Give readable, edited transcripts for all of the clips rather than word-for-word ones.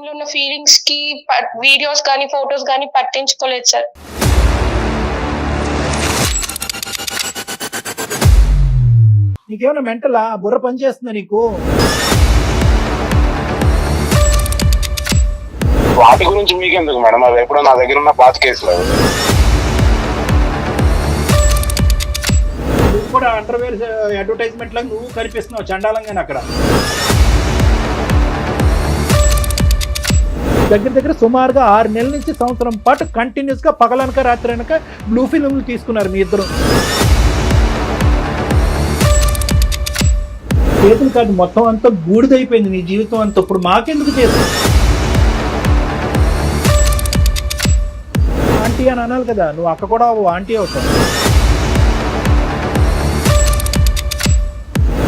టైంలో ఉన్న ఫీలింగ్స్ కి వీడియోస్ కానీ ఫొటోస్ కానీ పట్టించుకోలేదు సార్. నీకేమైనా మెంటలా? బుర్ర పనిచేస్తుందా నీకు? వాటి గురించి మీకెందుకు మేడం? అది ఎప్పుడో నా దగ్గర ఉన్న పాత కేసులు. నువ్వు కూడా అండర్వేర్ అడ్వర్టైజ్మెంట్ లాగా నువ్వు కనిపిస్తున్నావు చండాలంగానే అక్కడ. దగ్గర సుమారుగా 6 నెలల నుంచి సంవత్సరం పాటు కంటిన్యూస్ గా పగలనక రాత్రి అనక బ్లూ ఫిల్మ్లు తీసుకున్నారు మీ ఇద్దరు. చేతులు కాదు, మొత్తం అంతా బూడిదైపోయింది నీ జీవితం అంతా. ఇప్పుడు మాకెందుకు చేస్తావు? ఆంటీ అని అనాలి కదా, నువ్వు అక్క కూడా ఆంటీ అవుతావు.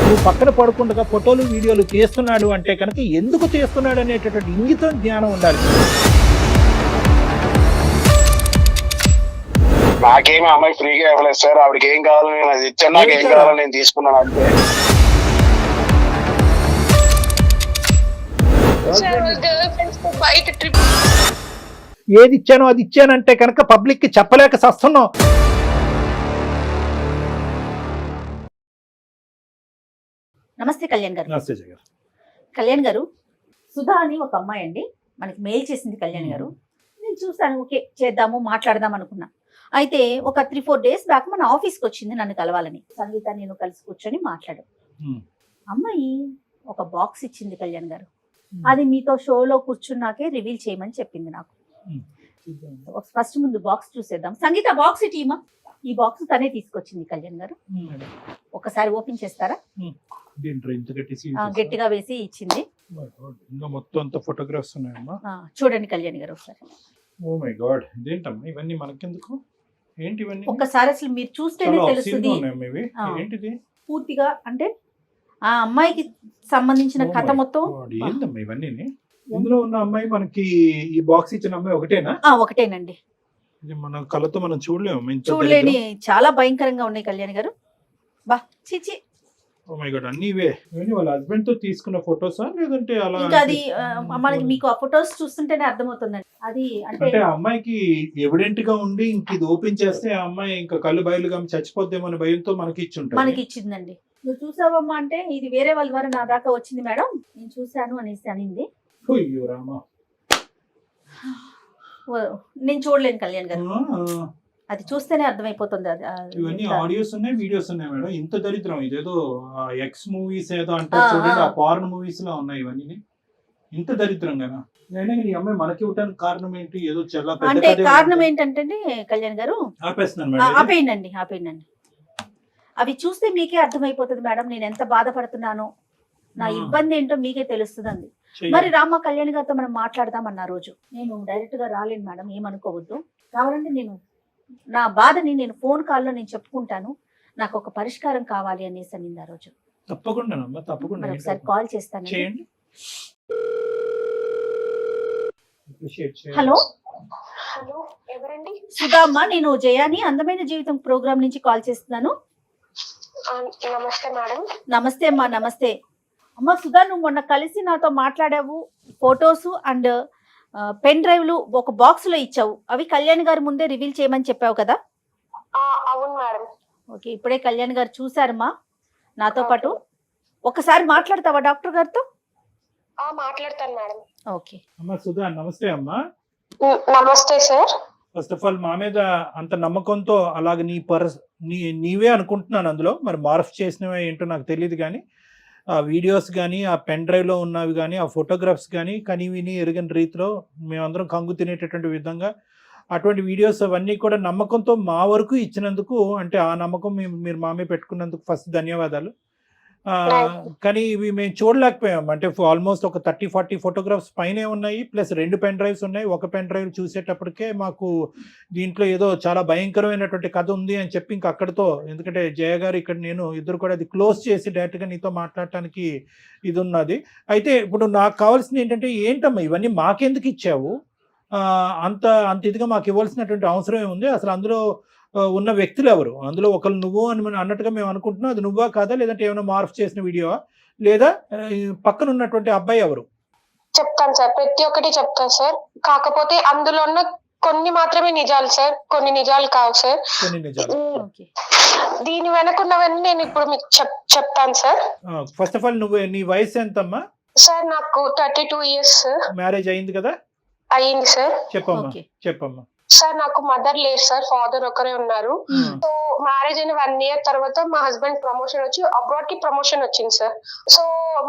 నువ్వు పక్కన పడకుండా ఫోటోలు వీడియోలు తీస్తున్నాడు అంటే కనుక ఎందుకు చేస్తున్నాడు అనేటటువంటి ఇంగితం జ్ఞానం ఉండాలి. నాకేమి అమ్మాయి ఫ్రీగా ఇవ్వలేదు సార్. ఆవిడకి ఏం కావాలో నేను అది ఇచ్చాను, నాకు ఏం కావాలో నేను తీసుకున్నాను అంతే. ఏది ఇచ్చానో అది ఇచ్చానంటే కనుక పబ్లిక్ కి చెప్పలేక సస్తున్నావు. నమస్తే కళ్యాణ్ గారు. నమస్తే జగన్. కళ్యాణ్ గారు, సుధా అని ఒక అమ్మాయి అండి మనకి మెయిల్ చేసింది. కళ్యాణ్ గారు, నేను చూసాను, ఓకే చేద్దాము మాట్లాడదాం అనుకున్నా. అయితే ఒక 3-4 డేస్ బ్యాక్ మన ఆఫీస్కి వచ్చింది నన్ను కలవాలని. సంగీత నేను కలిసి కూర్చొని మాట్లాడాం. అమ్మాయి ఒక బాక్స్ ఇచ్చింది కళ్యాణ్ గారు. అది మీతో షోలో కూర్చున్నాకే రివీల్ చేయమని చెప్పింది నాకు. ఫస్ట్ ముందు బాక్స్ చూసేద్దాం. సంగీత బాక్స్ ఇటీమా. ఈ బాక్స్ తనే తీసుకొచ్చింది కళ్యాణ్ గారు. ఒకసారి ఓపెన్ చేస్తారా? గట్టిగా వేసి ఇచ్చింది. మొత్తం అంతా ఫోటోగ్రాఫ్స్ ఉన్నాయమ్మా. చూడండి కళ్యాణ్ గారు ఒకసారి. ఓ మై గాడ్, ఇదేంటమ్మా ఇవన్నీ మనకెందుకు? ఏంటి ఇవన్నీ? ఒక్కసారి అసలు మీరు చూస్తేనే తెలుస్తుంది ఏంటిది పూర్తిగా. అంటే ఆ అమ్మాయికి సంబంధించిన కథ మొత్తం. ఏంటమ్మా ఇవన్నీ? ఇందులో ఉన్న అమ్మాయి మనకి ఈ బాక్స్ ఇచ్చిన అమ్మాయి ఒకటేనా? ఒకటేనండి. ఇది మన కళ్ళతో మనం చూడలేని చాలా భయంకరంగా ఉన్నాయి కళ్యాణ్ గారు. బా చిచి. ఓ మై గాడ్, అన్ని ఇవే. వాళ్ళ హస్బెండ్ తో తీసుకున్న ఫోటోసా లేదంటే అలా? ఇంకా అది మనకి మీకు ఆ ఫోటోస్ చూస్తుంటేనే అర్థమవుతుందండి. అది అంటే ఆ అమ్మాయికి ఎవిడెంట్ గా ఉండి ఇంక ఇది ఓపెన్ చేస్తే ఆ అమ్మాయి ఇంకా కళ్ళు బయలుగా చచ్చిపోద్దేమో అనే భయంతో మనకి ఇచ్చింది. మనకి ఇచ్చిందండి. నువ్వు చూసావమ్మా అంటే ఇది వేరే వాళ్ళ ద్వారా నా దాకా వచ్చింది మేడం, నేను చూశాను అనేసి అనింది. అయ్యో రామా, నేను చూడలేను కళ్యాణ్ గారు. అది చూస్తేనే అర్థమైపోతుంది. ఇవన్నీ ఆడియోస్ ఉన్నాయి, వీడియోస్ ఉన్నాయి మేడం. ఇంత దరిద్రం. ఇదేదో ఎక్స్ మూవీస్ ఏదో అంటారు చూడండి, ఆ పార్న్ మూవీస్ లో ఉన్నాయి ఇవన్నీ. ఇంత దరిద్రంగా ఈ అమ్మాయి మనకి ఇవ్వడానికి కారణం ఏంటి? ఏదో చాలా అంటే కారణం ఏంటంటే కళ్యాణ్ గారు, ఆపేయండి. అవి చూస్తే మీకే అర్థమైపోతుంది మేడం నేను ఎంత బాధపడుతున్నానో, నా ఇబ్బంది ఏంటో మీకే తెలుస్తుంది. మరి రామ కళ్యాణ్ గారితో మనం మాట్లాడదాం అన్న రోజు నేను డైరెక్ట్ గా రాలేను మేడం, ఏమనుకోవద్దు. కావాలంటే నేను నా బాధని నేను ఫోన్ కాల్లో నేను చెప్పుకుంటాను, నాకు ఒక పరిష్కారం కావాలి అనేసి అనింది ఆ రోజు. తప్పకుండా ఒకసారి కాల్ చేస్తాను. హలో ఎవరండి? సుధా అమ్మ, నేను జయాని అందమైన జీవితం ప్రోగ్రామ్ నుంచి కాల్ చేస్తున్నాను. నమస్తే మేడం. నమస్తే అమ్మా. నమస్తే అమ్మ. సుధా, నువ్వు మొన్న కలిసి నాతో మాట్లాడావు, ఫొటోస్ అండ్ పెన్ డ్రైవ్లు ఒక బాక్స్ లో ఇచ్చావు. అవి కళ్యాణ్ గారి ముందే రివీల్ చేయమని చెప్పావు కదా? అవును మేడం. ఓకే, ఇప్పుడే కళ్యాణ్ గారు చూసారమ్మా నాతో పాటు. ఒకసారి మాట్లాడతావా డాక్టర్ గారితో? మాట్లాడతాను మేడం. ఓకే అమ్మా. సుధా నమస్తే అమ్మా. నమస్తే సార్. ఫస్ట్ ఆఫ్ ఆల్ మా మీద అంత నమ్మకంతో అలాగే నీవే అనుకుంటున్నాను. అందులో మరి మార్ఫ్ చేసినవే ఏంటో నాకు తెలియదు, కానీ ఆ వీడియోస్ కానీ ఆ పెన్ డ్రైవ్లో ఉన్నవి కానీ ఆ ఫోటోగ్రాఫ్స్ కానీ విని ఎరుగని రీతిలో మేమందరం కంగు తినేటటువంటి విధంగా అటువంటి వీడియోస్ అవన్నీ కూడా నమ్మకంతో మా వరకు ఇచ్చినందుకు, అంటే ఆ నమ్మకం మీరు మా మీద పెట్టుకున్నందుకు ఫస్ట్ ధన్యవాదాలు. కానీ ఇవి మేము చూడలేకపోయాం. అంటే ఆల్మోస్ట్ ఒక 30-40 ఫోటోగ్రాఫ్స్ పైనే ఉన్నాయి, ప్లస్ 2 పెన్ డ్రైవ్స్ ఉన్నాయి. ఒక పెన్ డ్రైవ్ చూసేటప్పటికే మాకు దీంట్లో ఏదో చాలా భయంకరమైనటువంటి కథ ఉంది అని చెప్పి ఇంక అక్కడితో, ఎందుకంటే జయ గారు ఇక్కడ నేను ఇద్దరు కూడా అది క్లోజ్ చేసి డైరెక్ట్గా నీతో మాట్లాడటానికి ఇది ఉన్నది. అయితే ఇప్పుడు నాకు కావాల్సింది ఏంటంటే, ఏంటమ్మా ఇవన్నీ మాకెందుకు ఇచ్చావు? అంత ఇదిగా మాకు ఇవ్వాల్సినటువంటి అవసరం ఏముంది? అసలు అందులో ఉన్న వ్యక్తులు ఎవరు? అందులో ఒకరు నువ్వు అని అన్నట్టుగా మేము అనుకుంటున్నాం. అది నువ్వా కాదా, లేదంటే ఏమైనా మార్ఫ్ చేసిన వీడియోవా, లేదా పక్కన ఉన్నటువంటి అబ్బాయి ఎవరు? చెప్తాను సార్, ప్రతి ఒక్కటి చెప్తాను సార్. కాకపోతే అందులో ఉన్న కొన్ని మాత్రమే నిజాలు సార్, కొన్ని నిజాలు కావు సార్. కొన్ని నిజాలు. ఓకే. దీని వెనకున్నవన్నీ నేను ఇప్పుడు మీకు చెప్తాను సార్. ఫస్ట్ ఆఫ్ ఆల్ నీ వయసు ఎంతమ్మా? సార్ నాకు 32 years సార్. మ్యారేజ్ అయింది కదా? అయ్యింది సార్. చెప్పమ్మా. సార్ నాకు మదర్ లేరు సార్, ఫాదర్ ఒకరే ఉన్నారు. సో మ్యారేజ్ అయిన 1 year తర్వాత మా హస్బెండ్ ప్రమోషన్ వచ్చి అబ్రాడ్ కి ప్రమోషన్ వచ్చింది సార్. సో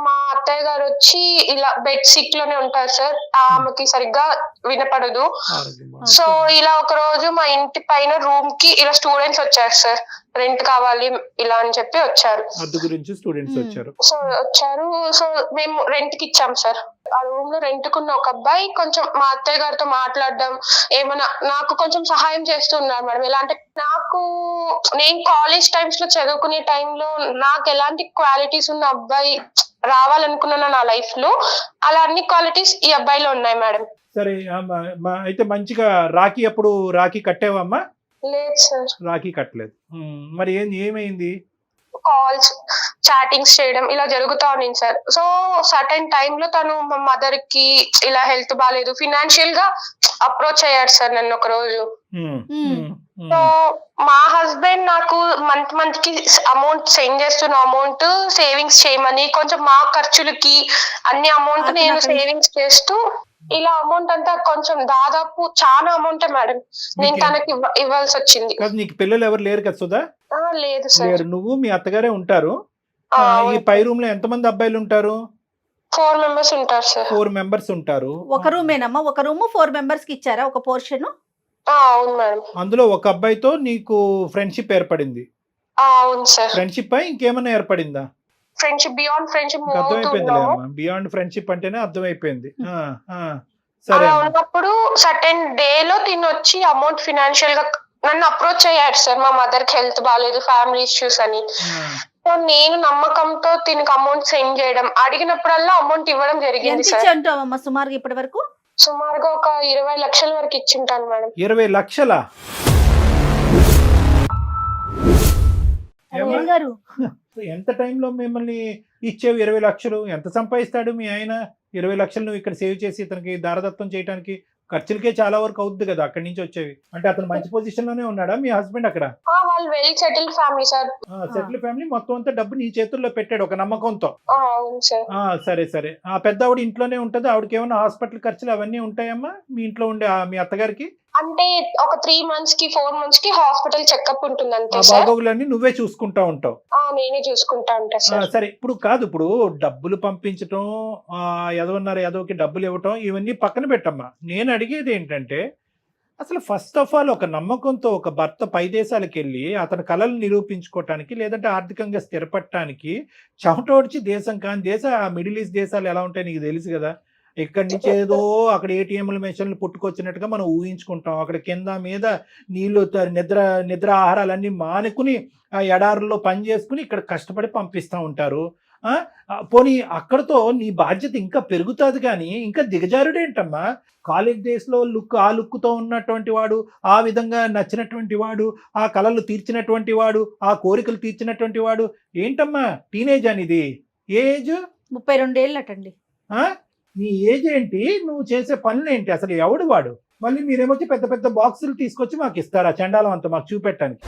మా అత్తయ్య గారు వచ్చి ఇలా బెడ్ సిక్ లోనే ఉంటారు సార్, ఆమెకి సరిగ్గా వినపడదు. సో ఇలా ఒక రోజు మా ఇంటి పైన రూమ్ కి ఇలా స్టూడెంట్స్ వచ్చారు సార్, రెంట్ కావాలి ఇలా అని చెప్పి వచ్చారు. అద్దె గురించి స్టూడెంట్స్ వచ్చారు. సో మేము రెంట్ కి ఇచ్చాం సార్. ఆ రూమ్ లో రెంట్ కున్న ఒక అబ్బాయి కొంచెం మా అత్తయ్య గారితో మాట్లాడడం, ఏమన్నా నాకు కొంచెం సహాయం చేస్తున్నారు మేడం. ఎలా అంటే నేను కాలేజ్ టైమ్స్ లో చదువుకునే టైంలో నాకు ఎలాంటి క్వాలిటీస్ ఉన్న అబ్బాయి రావాలనుకున్నాను నా లైఫ్ లో, అలా అన్ని క్వాలిటీస్ ఈ అబ్బాయిలో ఉన్నాయి మేడం. సరే అయితే మంచిగా రాఖీ కట్టావమ్మా? లేదు సార్, రాఖీ కట్టలేదు. మరి ఏమైంది? కాల్స్ చాటింగ్స్ చేయడం ఇలా జరుగుతా ఉంది సార్. సో సర్టెన్ టైమ్ లో తను మా మదర్ కి ఇలా హెల్త్ బాగాలేదు, ఫినాన్షియల్ గా అప్రోచ్ అయ్యాడు సార్ నన్ను ఒక రోజు. సో మా హస్బెండ్ నాకు మంత్ కి అమౌంట్ సెండ్ చేస్తున్న అమౌంట్ సేవింగ్స్ చేయమని, కొంచెం మా ఖర్చులకి అన్ని అమౌంట్ నేను సేవింగ్స్ చేస్తూ ఇలా అమౌంట్ అంతా కొంచెం దాదాపు చాలా అమౌంట్ మేడం నేను తనకి ఇవ్వాల్సి వచ్చింది. నీకు పిల్లలు ఎవరు లేరు కదా సుధా? లేదు సార్. నువ్వు మీ అత్తగారే ఉంటారు. ఈ పై రూమ్ లో ఎంతమంది అబ్బాయిలు ఉంటారు? 4 members ఉంటారు సార్. 4 members ఉంటారు. ఒక రూమేనమ్మా? ఒక రూమ్ 4 members కి ఇచ్చారా ఒక పోర్షన్? అవును మేడం. అందులో ఒక అబ్బాయితో నీకు ఫ్రెండ్షిప్ ఏర్పడింది? అవును సార్. ఫ్రెండ్షిప్ పై ఇంకేమైనా ఏర్పడిందా? ఫ్రెండ్షిప్ బియాండ్ ఫ్రెండ్షిప్ ఫ్రెండ్షిప్ అంటేనే అర్థమైపోయింది. సరే ఉన్నప్పుడు సర్టెన్ డే లో తిని వచ్చి అమౌంట్ ఫినాన్షియల్ గా నన్ను అప్రోచ్ అయ్యాడు సార్. మా మదర్ కి హెల్త్ బాగాలేదు, ఫ్యామిలీ ఇష్యూస్ అని. సో నేను నమ్మకంతో తినకి అమౌంట్ సెండ్ చేయడం, అడిగినప్పుడల్లా అమౌంట్ ఇవ్వడం జరిగింది సార్. సుమారుగా ఇప్పటి వరకు సుమారుగా ఒక 20 లక్షల వరకు ఇచ్చింటాను మేడం. 20 లక్షలా? ఎంత టైంలో మిమ్మల్ని ఇచ్చేవి 20 లక్షలు? ఎంత సంపాదిస్తాడు మీ ఆయన? 20 లక్షలు నువ్వు ఇక్కడ సేవ్ చేసి ఇతనికి దారదత్తం చేయడానికి ఖర్చులకే చాలా వరకు అవుద్ది కదా అక్కడి నుంచి వచ్చేవి. అంటే అతను మంచి పొజిషన్ లోనే ఉన్నాడా మీ హస్బెండ్ అక్కడ? వాళ్ళు well settled family sir. Settle family. మొత్తం అంతా డబ్బు నీ చేతుల్లో పెట్టాడు ఒక నమ్మకంతో. సరే. ఆ పెద్ద ఆవిడ ఇంట్లోనే ఉంటది. ఆవిడకి ఏమైనా హాస్పిటల్ ఖర్చులు అవన్నీ ఉంటాయమ్మా మీ ఇంట్లో ఉండే మీ అత్తగారికి? అంటే ఒక 3 months కి 4 months కి హాస్పిటల్ చెకప్ ఉంటుంది అంతే సార్. బాగోగులన్నీ నువ్వే చూసుకుంటా ఉంటావు? నేనే చూసుకుంటా ఉంటా సార్. సరే ఇప్పుడు డబ్బులు పంపించటం, ఎదవకి డబ్బులు ఇవ్వటం ఇవన్నీ పక్కన పెట్టమ్మా. నేను అడిగేది ఏంటంటే అసలు ఫస్ట్ ఆఫ్ ఆల్ ఒక నమ్మకంతో ఒక భర్త పై దేశాలకు వెళ్ళి అతని కళలు నిరూపించుకోవటానికి లేదంటే ఆర్థికంగా స్థిరపడటానికి చెమటోడ్చి దేశం కాని మిడిల్ ఈస్ట్ దేశాలు ఎలా ఉంటాయి నీకు తెలుసు కదా. ఇక్కడి నుంచి ఏదో అక్కడ ఏటీఎంల మెషిన్లు పుట్టుకొచ్చినట్టుగా మనం ఊహించుకుంటాం. అక్కడ కింద మీద నీళ్లు నిద్ర ఆహారాలన్నీ మానుకుని ఆ ఎడారుల్లో పని చేసుకుని ఇక్కడ కష్టపడి పంపిస్తూ ఉంటారు. పోనీ అక్కడతో నీ బాధ్యత ఇంకా పెరుగుతుంది కానీ ఇంకా దిగజారుడేంటమ్మా? కాలేజ్ డేస్లో ఆ లుక్తో ఉన్నటువంటి వాడు, ఆ విధంగా నచ్చినటువంటి వాడు, ఆ కళలు తీర్చినటువంటి వాడు, ఆ కోరికలు తీర్చినటువంటి వాడు ఏంటమ్మా? టీనేజ్ అనేది ఏజ్ 32 ఏళ్ళటండి. నీ ఏజ్ ఏంటి? నువ్వు చేసే పనులు ఏంటి? అసలు ఎవడు వాడు? మళ్ళీ మీరేమొచ్చి పెద్ద పెద్ద బాక్సులు తీసుకొచ్చి మాకు ఇస్తారా చండాలం అంతా మాకు చూపెట్టడానికి?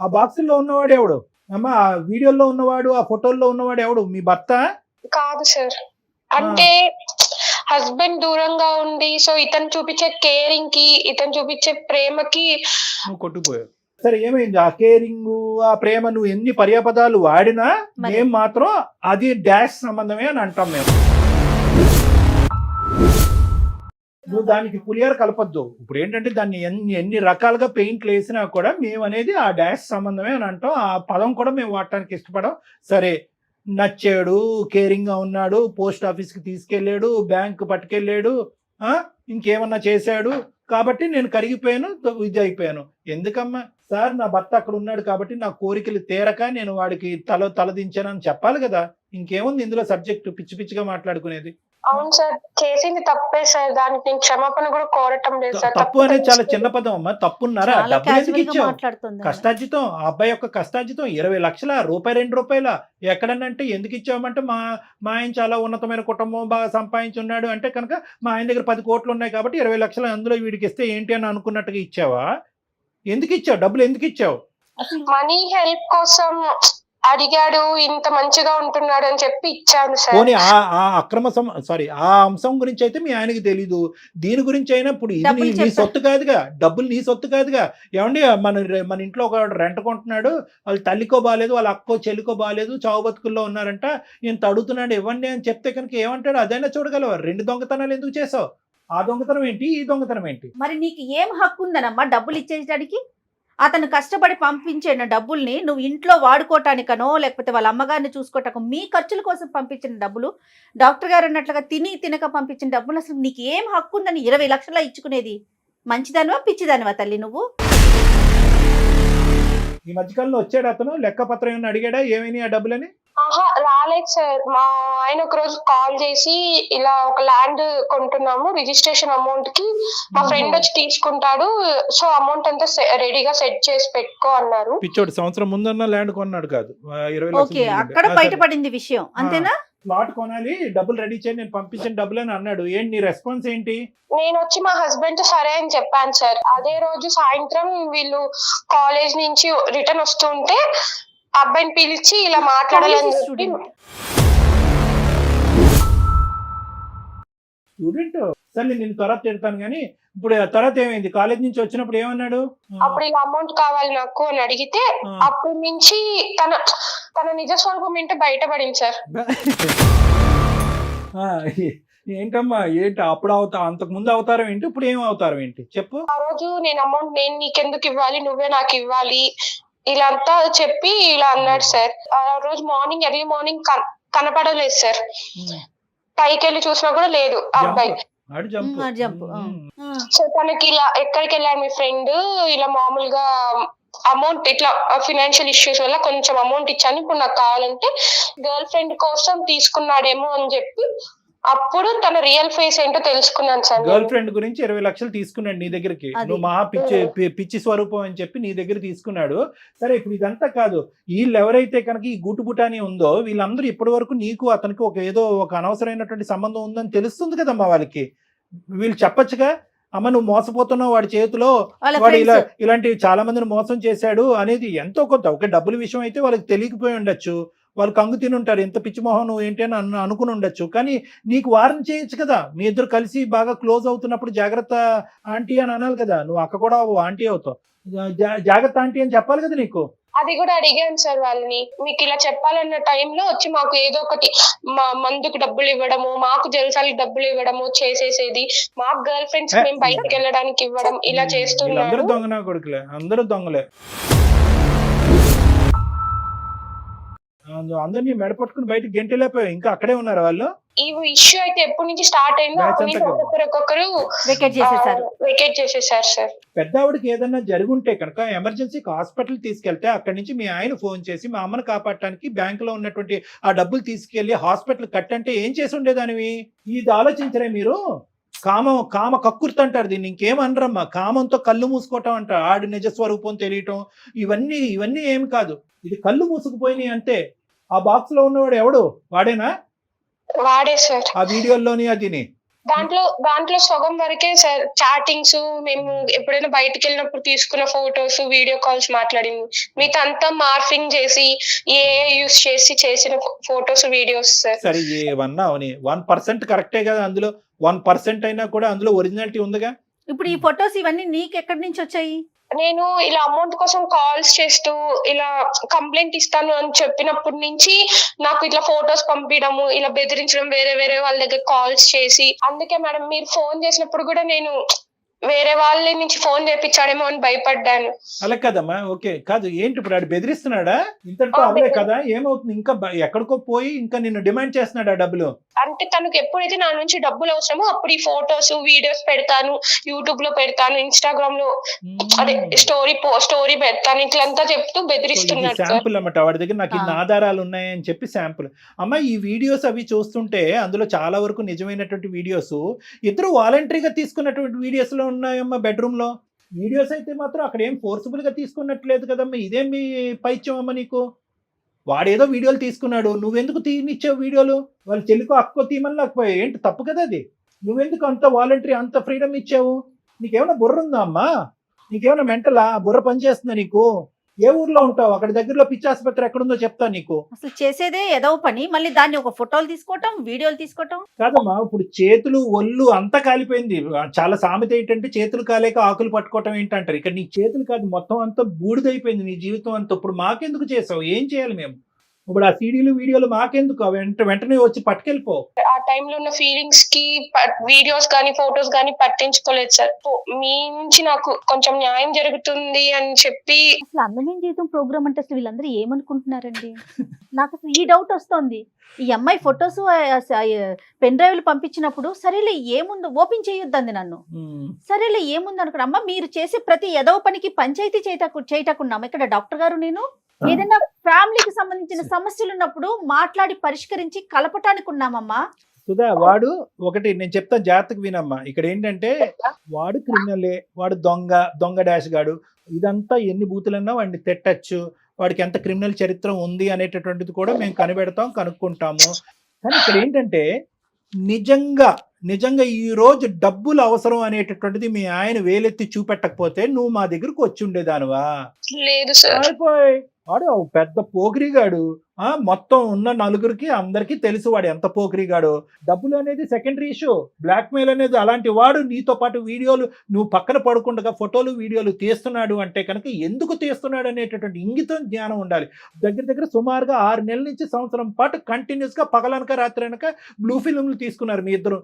ఆ బాక్సుల్లో ఉన్నవాడు ఎవడు అమ్మా? ఆ వీడియోలో ఉన్నవాడు, ఆ ఫోటోల్లో ఉన్నవాడు ఎవడు? మీ భర్త కాదు సార్. అంటే హస్బెండ్ దూరంగా ఉండి సో ఇతను చూపించే కేరింగ్ కి, ఇతను చూపించే ప్రేమకి నువ్వు కొట్టుకుపోయావు. సరే ఏమైంది? ఆ కేరింగ్, ఆ ప్రేమ నువ్వు ఎన్ని పర్యాపదాలు వాడినా మేము మాత్రం అది డాష్ సంబంధమే అని అంటాం మేము. నువ్వు దానికి పులియారు కలపద్దు. ఇప్పుడు ఏంటంటే దాన్ని ఎన్ని రకాలుగా పెయింట్లు వేసినా కూడా మేము అనేది ఆ డాష్ సంబంధమే అని అంటాం. ఆ పదం కూడా మేము వాడటానికి ఇష్టపడం. సరే నచ్చాడు, కేరింగ్ గా ఉన్నాడు, పోస్ట్ ఆఫీస్కి తీసుకెళ్ళాడు, బ్యాంకు పట్టుకెళ్ళాడు, ఇంకేమన్నా చేశాడు కాబట్టి నేను కరిగిపోయాను, ఇది అయిపోయాను. ఎందుకమ్మా? సార్ నా భర్త అక్కడ ఉన్నాడు కాబట్టి నా కోరికలు తీరక నేను వాడికి తలదించానని చెప్పాలి కదా. ఇంకేముంది ఇందులో సబ్జెక్టు? పిచ్చి పిచ్చిగా మాట్లాడుకునేది. అవును సార్, చేసింది తప్పే సార్, దానికి నేను క్షమాపణ కూడా కోరటం లేదు సార్. తప్పు అనేది చాలా చిన్న పదం అమ్మా. తప్పున్నారా? చాలా డబ్బులు ఎందుకు casual గా ఇచ్చావు? మాట్లాడుతుంది. కష్టార్జితం, ఆ అబ్బాయి యొక్క కష్టార్జితం 20 లక్షల రూపాయి, 2 రూపాయల ఎక్కడనంటే ఎందుకు ఇచ్చామంటే మా మా ఆయన చాలా ఉన్నతమైన కుటుంబం, బాగా సంపాదించున్నాడు అంటే కనుక మా ఆయన దగ్గర 10 కోట్లు ఉన్నాయి కాబట్టి 20 లక్షలు అందులో వీడికి ఇస్తే ఏంటి అని అనుకున్నట్టుగా ఇచ్చావా? ఎందుకు ఇచ్చావు? డబ్బులు ఎందుకు ఇచ్చావు? అసలు మనీ హెల్ప్ కోసం అడిగాడు, ఇంత మంచిగా ఉంటున్నాడు అని చెప్పి ఇచ్చాను సార్. పోనీ ఆ అక్రమ ఆ అంశం గురించి అయితే మీ ఆయనకి తెలీదు. దీని గురించి అయినా ఇప్పుడు ఇది డబ్బులు నీ చెప్పా- సొత్తు కాదుగా, డబ్బులు నీ సొత్తు కాదుగా. ఏమండి మన ఇంట్లో ఒక రెంట్ కొంటున్నాడు, వాళ్ళ తల్లికో బాగాలేదు, వాళ్ళ అక్కో చెల్లికో బాగాలేదు, చావు బతుకుల్లో ఉన్నారంట, ఇంత అడుగుతున్నాడు ఇవ్వండి అని చెప్తే కనుక ఏమంటాడు? అదైనా చూడగలవా? 2 దొంగతనాలు ఎందుకు చేసావు? ఆ దొంగతనం ఏంటి, ఈ దొంగతనం ఏంటి? మరి నీకు ఏం హక్కు ఉందనమ్మా డబ్బులు ఇచ్చేయడానికి? అతను కష్టపడి పంపించిన డబ్బుల్ని నువ్వు ఇంట్లో వాడుకోవటానికనో లేకపోతే వాళ్ళ అమ్మగారిని చూసుకోవటానికో మీ ఖర్చుల కోసం పంపించిన డబ్బులు, డాక్టర్ గారు అన్నట్లుగా తినక పంపించిన డబ్బులు, అసలు నీకు ఏం హక్కు ఉందని 20 లక్షల ఇచ్చుకునేది? మంచిదానివా పిచ్చిదానివా తల్లి నువ్వు? ఈ మధ్యకాలంలో వచ్చాడు అతను, లెక్కపత్రం ఏమైనా అడిగాడా ఏమైనా ఆ డబ్బులని? ఆహా, రాలేదు సార్. మా ఆయన ఒక రోజు కాల్ చేసి ఇలా ఒక ల్యాండ్ కొంటున్నాము, రిజిస్ట్రేషన్ అమౌంట్ కి మా ఫ్రెండ్ వచ్చి తీసుకుంటాడు, సో అమౌంట్ అంతా రెడీగా సెట్ చేసి పెట్టుకో అన్నారు. పిచ్చోడు సంవత్సరం ముందన్న ల్యాండ్ కొన్నాడు కాదు, 20 ఓకే, లక్షలు అక్కడ బయటపడింది విషయం అంతేనా? ప్లాట్ కొనాలి, డబ్బులు రెడీ చేయండి, నేను పంపించిన డబ్బులు అని అన్నాడు. ఏంటి నీ రెస్పాన్స్ ఏంటి? నేను వచ్చి మా హస్బెండ్ తో సరే అని చెప్పాను సార్. అదే రోజు సాయంత్రం వీళ్ళు కాలేజ్ నుంచి రిటర్న్ వస్తుంటే అబ్బాయిని పిలిచి ఇలా మాట్లాడాలని చెప్పి, స్టూడెంట్ సరే నేను తర్వాత తిడతాను కానీ ఇప్పుడు తర్వాత ఏమైంది? కాలేజ్ నుంచి వచ్చినప్పుడు ఏమన్నాడు? అప్పుడు ఇలా అమౌంట్ కావాలి నాకు అని అడిగితే అప్పటి నుంచి తన తన నిజ స్వరూపం ఏంటో బయటపడింది సార్. ఆ, ఏంటమ్మా ఏంటి అప్పుడు అంతకు ముందు అవతారం ఏంటి, ఇప్పుడు ఏం అవతారం ఏంటి చెప్పు? ఆ రోజు నేను అమౌంట్ నేను నీకెందుకు ఇవ్వాలి, నువ్వే నాకు ఇవ్వాలి ఇలా అంతా చెప్పి ఇలా అన్నాడు సార్. ఆ రోజు మార్నింగ్ ఎర్లీ మార్నింగ్ కనపడలేదు సార్, పైకి వెళ్ళి చూసినా కూడా లేదు ఆ అబ్బాయి. జంప్. సో తనకి ఇలా ఎక్కడికి వెళ్ళాడు మీ ఫ్రెండ్, ఇలా మామూలుగా అమౌంట్ ఇట్లా ఫినాన్షియల్ ఇష్యూస్ వల్ల కొంచెం అమౌంట్ ఇచ్చాను, ఇప్పుడు నాకు కావాలంటే గర్ల్ ఫ్రెండ్ కోసం తీసుకున్నాడేమో అని చెప్పి అప్పుడు తన రియల్ ఫేస్ ఏంటో తెలుసుకున్నాను సార్. గర్ల్ ఫ్రెండ్ గురించి 20 లక్షలు తీసుకున్నాడు నీ దగ్గరికి, నువ్వు మహా పిచ్చి స్వరూపం అని చెప్పి నీ దగ్గర తీసుకున్నాడు. సరే ఇప్పుడు ఇదంతా కాదు, వీళ్ళు ఎవరైతే కనుక ఈ గుటుబుటాని ఉందో వీళ్ళందరూ ఇప్పటి వరకు నీకు అతనికి ఏదో ఒక అనవసరమైనటువంటి సంబంధం ఉందని తెలుస్తుంది కదమ్మా వాళ్ళకి. వీళ్ళు చెప్పొచ్చుగా, అమ్మ నువ్వు మోసపోతున్నావు, వాడి చేతిలో వాడు ఇలాంటి చాలా మందిని మోసం చేశాడు అనేది ఎంతో కొంత. ఒక డబ్బుల విషయం అయితే వాళ్ళకి తెలియకపోయి ఉండొచ్చు, వాళ్ళు కంగు తిని ఉంటారు, ఎంత పిచ్చి మొహం నువ్వు ఏంటి అని అనుకుని ఉండొచ్చు, కానీ నీకు వార్న్ చేయొచ్చు కదా. మీ ఇద్దరు కలిసి బాగా క్లోజ్ అవుతున్నప్పుడు జాగ్రత్త ఆంటీ అని అనాలి కదా. నువ్వు అక్క కూడా ఆంటీ అవుతావు, జాగ్రత్త ఆంటీ అని చెప్పాలి కదా నీకు. అది కూడా అడిగాను సార్ వాళ్ళని, మీకు ఇలా చెప్పాలన్న టైంలో వచ్చి మాకు ఏదో ఒకటి మందుకు డబ్బులు ఇవ్వడము, మాకు జల్సాలకి డబ్బులు ఇవ్వడము చేసేసేది, మాకు గర్ల్ ఫ్రెండ్స్ మేము బయటకు వెళ్ళడానికి ఇవ్వడం ఇలా చేస్తున్నారు. అందరూ దొంగనా కొడుకులే, అందరూ దొంగలే. అందరినీ మెడపట్టుకుని బయటకు గెంటలేకపోయావు, ఇంకా అక్కడే ఉన్నారు వాళ్ళు. ఈ ఇష్యూ అయితే ఎప్పటి నుంచి స్టార్ట్ అయిందో ఒక్కొక్కరు వెకేట్ చేసేసారు సార్. పెద్ద ఆవిడకి ఏదన్నా జరుగుంటే కనుక ఎమర్జెన్సీకి హాస్పిటల్ తీసుకెళ్తే అక్కడి నుంచి మీ ఆయన ఫోన్ చేసి మా అమ్మను కాపాడటానికి బ్యాంకులో ఉన్నటువంటి ఆ డబ్బులు తీసుకెళ్లి హాస్పిటల్ కట్టంటే ఏం చేసి ఉండేదానివి? ఇది ఆలోచించరే మీరు? కామ కక్కుర్తి అంటారు దీన్ని, ఇంకేమనరమ్మా. కామంతో కళ్ళు మూసుకోవటం అంటారు, ఆడి నిజస్వరూపం తెలియటం, ఇవన్నీ ఏమి కాదు. ఇది కళ్ళు మూసుకుపోయినాయి అంతే. ఆ బాక్స్ లో ఉన్నవాడు ఎవడు? వాడేనా? వాడే సార్. ఆ వీడియోలోని అదిని దాంట్లో సగం వరకే సార్ చాటింగ్స్, మేము ఎప్పుడైనా బయటకు వెళ్ళినప్పుడు తీసుకున్న ఫోటోస్, వీడియో కాల్స్ మాట్లాడింది. మిగతా అంతా మార్ఫింగ్ చేసి యూస్ చేసి చేసిన ఫోటోస్ వీడియోస్ సార్. సరే ఏమన్నా 1% కరెక్టే కదా, అందులో 1% అయినా కూడా అందులో ఒరిజినాలిటీ ఉందిగా. ఇప్పుడు ఈ ఫొటోస్ ఇవన్నీ నీకు ఎక్కడి నుంచి వచ్చాయి? నేను ఇలా అమౌంట్ కోసం కాల్స్ చేస్తూ ఇలా కంప్లైంట్ ఇస్తాను అని చెప్పినప్పటి నుంచి నాకు ఇట్లా ఫొటోస్ పంపించడము, ఇలా బెదిరించడం, వేరే వాళ్ళ దగ్గర కాల్స్ చేసి. అందుకే మేడం మీరు ఫోన్ చేసినప్పుడు కూడా నేను వేరే వాళ్ళ నుంచి ఫోన్ చేపించాడేమో అని భయపడ్డాను. అలా కదమ్మా, ఓకే కాదు, ఏంటి ఇప్పుడు ఆడు బెదిరిస్తున్నాడా? ఇంతటితో అవలే కదా, ఏమవుతుంది? ఇంకా ఎక్కడికో పోయి ఇంకా నిన్ను డిమాండ్ చేస్తున్నాడా డబ్బులు? అంటే తనకు ఎప్పుడైతే నా నుంచి డబ్బులు అవసరమో అప్పుడు ఈ ఫోటోస్ వీడియోస్ పెడతాను, యూట్యూబ్ లో పెడతాను, ఇన్స్టాగ్రామ్ లో అదే స్టోరీ పెడతాను, ఇట్లంతా చెప్తూ బెదిరిస్తున్నాడు సార్. శాంపుల్ అన్నమాట, వాడి దగ్గర నాకు ఇన్ని ఆధారాలు ఉన్నాయని చెప్పి శాంపుల్. అమ్మ, ఈ వీడియోస్ అవి చూస్తుంటే అందులో చాలా వరకు నిజమైనటువంటి వీడియోస్, ఇద్దరు వాలంటరీగా తీసుకున్నటువంటి వీడియోస్ లో ఉన్నాయమ్మా. బెడ్రూమ్ లో వీడియోస్ అయితే మాత్రం అక్కడ ఏం ఫోర్స్ఫుల్ గా తీసుకున్నట్లేదు కదమ్మా. ఇదేం మీ పైత్యం అమ్మ నీకు? వాడేదో వీడియోలు తీసుకున్నాడు, నువ్వెందుకు తీనిచ్చావు వీడియోలు? వాళ్ళ చెల్లికో అక్కో తీమని లేకపోయా, ఏంటి తప్పు కదా అది? నువ్వెందుకు అంత వాలంటరీ అంత ఫ్రీడమ్ ఇచ్చావు? నీకేమైనా బుర్ర ఉందా అమ్మా? నీకేమైనా మెంటలా? బుర్ర పనిచేస్తుందా నీకు? ఏ ఊర్లో ఉంటావు? అక్కడ దగ్గరలో పిచ్చి ఆసుపత్రి ఎక్కడుందో చెప్తా నీకు. అసలు చేసేదే ఏదో పని, మళ్ళీ దాన్ని ఒక ఫోటోలు తీసుకోవటం, వీడియోలు తీసుకోవటం. కాదమ్మా, ఇప్పుడు చేతులు ఒళ్ళు అంతా కాలిపోయింది. చాలా సామెత ఏంటంటే చేతులు కాలేక ఆకులు పట్టుకోవటం ఏంటంటారు. ఇక్కడ నీ చేతులు కాదు, మొత్తం అంతా బూడిదైపోయింది నీ జీవితం అంతా. ఇప్పుడు మాకెందుకు చేసావు? ఏం చేయాలి మేము? ఇప్పుడు ఆ సీడీలు వీడియోలు మాకెందుకు? వెంటనే వచ్చి పట్టుకెళ్ళిపో. ఆ టైంలో ఉన్న ఫీలింగ్స్ కి వీడియోస్ కానీ ఫోటోస్ కానీ పట్టించుకోలేదు సార్. మీ నుంచి నాకు కొంచెం న్యాయం జరుగుతుంది అని చెప్పి. అసలు అందమైన జీవితం ప్రోగ్రామ్ అంటే అసలు వీళ్ళందరూ ఏమనుకుంటున్నారండి? నాకు అసలు ఈ డౌట్ వస్తుంది. ఈ అమ్మాయి ఫొటోస్ పెన్ డ్రైవ్లు పంపించినప్పుడు సరేలే ఏముందో ఓపెన్ చేయొద్దండి నన్ను. సరేలే ఏముంది అనుకున్నా. అమ్మ, మీరు చేసే ప్రతి ఎదవ పనికి పంచాయతీ చేయటకున్నాము ఇక్కడ డాక్టర్ గారు. నేను ఏదైనా ఫ్యామిలీకి సంబంధించిన సమస్యలు ఉన్నప్పుడు మాట్లాడి పరిష్కరించి కలపటానికి ఉన్నామమ్మా. సుధా, వాడు ఒకటి నేను చెప్తాను, జాగ్రత్తగా వినమ్మా. ఇక్కడ ఏంటంటే వాడు క్రిమినలే, వాడు దొంగ డాష్ గాడు. ఇదంతా ఎన్ని బూతులన్నా వాడిని తిట్టచ్చు, వాడికి ఎంత క్రిమినల్ చరిత్ర ఉంది అనేటటువంటిది కూడా మేము కనుక్కుంటాము. కానీ ఇక్కడ ఏంటంటే నిజంగా ఈ రోజు డబ్బులు అవసరం అనేటటువంటిది మీ ఆయన వేలెత్తి చూపెట్టకపోతే నువ్వు మా దగ్గరకు వచ్చి ఉండేదానివా? లేదు సార్. వాడు పెద్ద పోకిరిగాడు. మొత్తం ఉన్న నలుగురికి అందరికీ తెలుసు వాడు ఎంత పోకిరిగాడు. డబ్బులు అనేది సెకండరీ ఇష్యూ, బ్లాక్ మెయిల్ అనేది అలాంటి వాడు నీతో పాటు వీడియోలు నువ్వు పక్కన పడుకుండగా ఫోటోలు వీడియోలు తీస్తున్నాడు అంటే కనుక ఎందుకు తీస్తున్నాడు అనేటటువంటి ఇంగితం జ్ఞానం ఉండాలి. దగ్గర సుమారుగా 6 నెలల నుంచి సంవత్సరం పాటు కంటిన్యూస్ గా పగలనక రాత్రి అనక బ్లూ ఫిల్మ్లు తీసుకున్నారు మీ ఇద్దరు.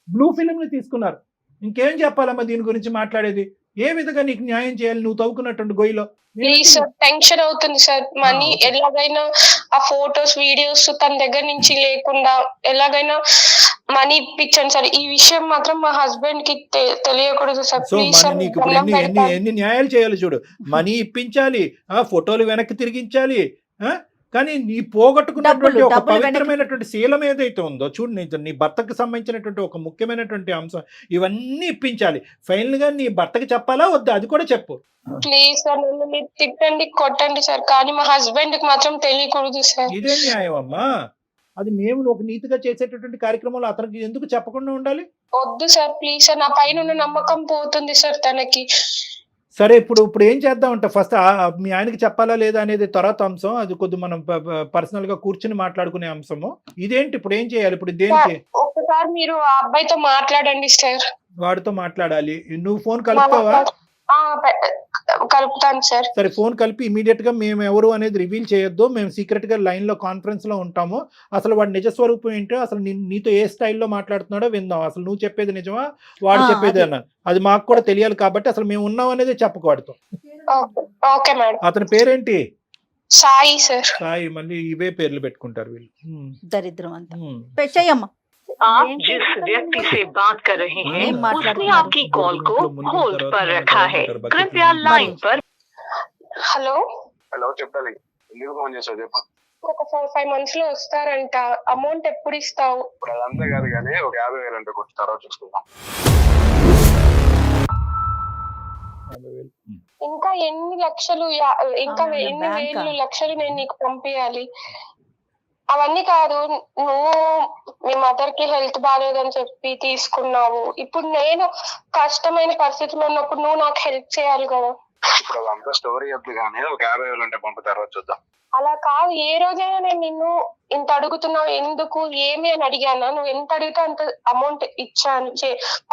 బ్లూ ఫిల్మ్లు తీసుకున్నారు. ఇంకేం చెప్పాలమ్మా దీని గురించి మాట్లాడేది? ఏ విధంగా నీకు న్యాయం చేయాలి నువ్వు తవ్వుకున్నటువంటి గొయ్యిలో? ప్లీజ్ సార్, టెన్షన్ అవుతుంది సార్. మనీ ఎలాగైనా ఆ ఫోటోస్ వీడియోస్ తన దగ్గర నుంచి లేకుండా ఎలాగైనా మనీ ఇప్పించండి సార్. ఈ విషయం మాత్రం మా హస్బెండ్ కి తెలియకూడదు సార్. ప్లీజ్ సార్, నీకు ఎన్ని న్యాయాలు చేయాలి చూడు. మనీ ఇప్పించాలి, ఫోటోలు వెనక్కి తిరిగించాలి, కానీ నీ పోగొట్టుకున్నటువంటి ఒక పవిత్రమైనటువంటి శీలం ఏదైతే ఉందో చూడు, నీ భర్తకు సంబంధించినటువంటి ఒక ముఖ్యమైనటువంటి అంశం, ఇవన్నీ ఇప్పించాలి. ఫైనల్ గా నీ భర్తకి చెప్పాలా వద్దా అది కూడా చెప్పు. ప్లీజ్ సార్, నన్ను మీరు తిట్టండి కొట్టండి సార్, కానీ మా హస్బెండ్ కి మాత్రం తెలియకూడదు సార్. ఇదే న్యాయం అమ్మా. అది మేము ఒక నీతిగా చేసేటటువంటి కార్యక్రమంలో అతనికి ఎందుకు చెప్పకుండా ఉండాలి? వద్దు సార్, ప్లీజ్ సార్, నా పైన ఉన్న నమ్మకం పోతుంది సార్ తనకి. సరే, ఇప్పుడు ఏం చేద్దాం అంటే ఫస్ట్ మీ ఆయనకి చెప్పాలా లేదా అనేది తర్వాత అంశం. అది కొద్ది మనం పర్సనల్ గా కూర్చుని మాట్లాడుకునే అంశము. ఇదేంటి ఇప్పుడు ఏం చేయాలి? ఇప్పుడు దేనికి? ఒక్కసారి మీరు ఆ అబ్బాయితో మాట్లాడండి సార్. వాడితో మాట్లాడాలి. నువ్వు ఫోన్ కలుపుతావా? కలుపుతాను సార్. సరే, ఫోన్ కలిపి ఇమీడియట్ గా మేము ఎవరు అనేది రివీల్ చేయొద్దు. మేము సీక్రెట్ గా లైన్ లో కాన్ఫరెన్స్ లో ఉంటాము. అసలు వాడి నిజ స్వరూపం ఏంటో, అసలు నీతో ఏ స్టైల్లో మాట్లాడుతున్నాడో విందాం. అసలు నువ్వు చెప్పేది నిజమా, వాడు చెప్పేది అన్నా, అది మాకు కూడా తెలియాలి. కాబట్టి అసలు మేము ఉన్నాం అనేది చెప్పకూడదు. Okay madam. అతని పేరేంటి? సాయి సార్. సాయి. మళ్ళీ ఇవే పేర్లు పెట్టుకుంటారు వీళ్ళు, దరిద్రం అంతా. చెయ్యమ్మా. आप जिस व्यक्ति से बात कर रहे हैं उसने आपकी कॉल को होल्ड पर रखा है, कृपया लाइन पर। హలో చెప్పాలి. ఎందుకు ఫోన్ చేసావు చెప్పు. ఒక 4-5 months లో వస్తారంట. అమౌంట్ ఎప్పుడు ఇస్తావు? ఇప్పుడు అదంతా కాదు కానీ ఒక 50,000 అంటే కొట్టి తర్వాత చూసుకుందాం. ఇంకా ఎన్ని లక్షలు, ఇంకా ఎన్ని వేలు లక్షలు నేను నీకు పంపించాలి? అవన్నీ కాదు, నువ్వు మీ మదర్ కి హెల్త్ బాగాలేదని చెప్పి తీసుకున్నావు. ఇప్పుడు నేను కష్టమైన పరిస్థితిలో ఉన్నప్పుడు నువ్వు నాకు హెల్ప్ చేయాలి కదా. ఇప్పుడు అదంతా స్టోరీ వద్దు కానీ ఒక 50,000 అంటే పంపు తర్వాత చూద్దాం. అలా కాదు, ఏ రోజైనా నేను నిన్ను ఇంత అడుగుతున్నావు ఎందుకు ఏమి అని అడిగానా? నువ్వు ఎంత అడిగితే అంత అమౌంట్ ఇచ్చాను.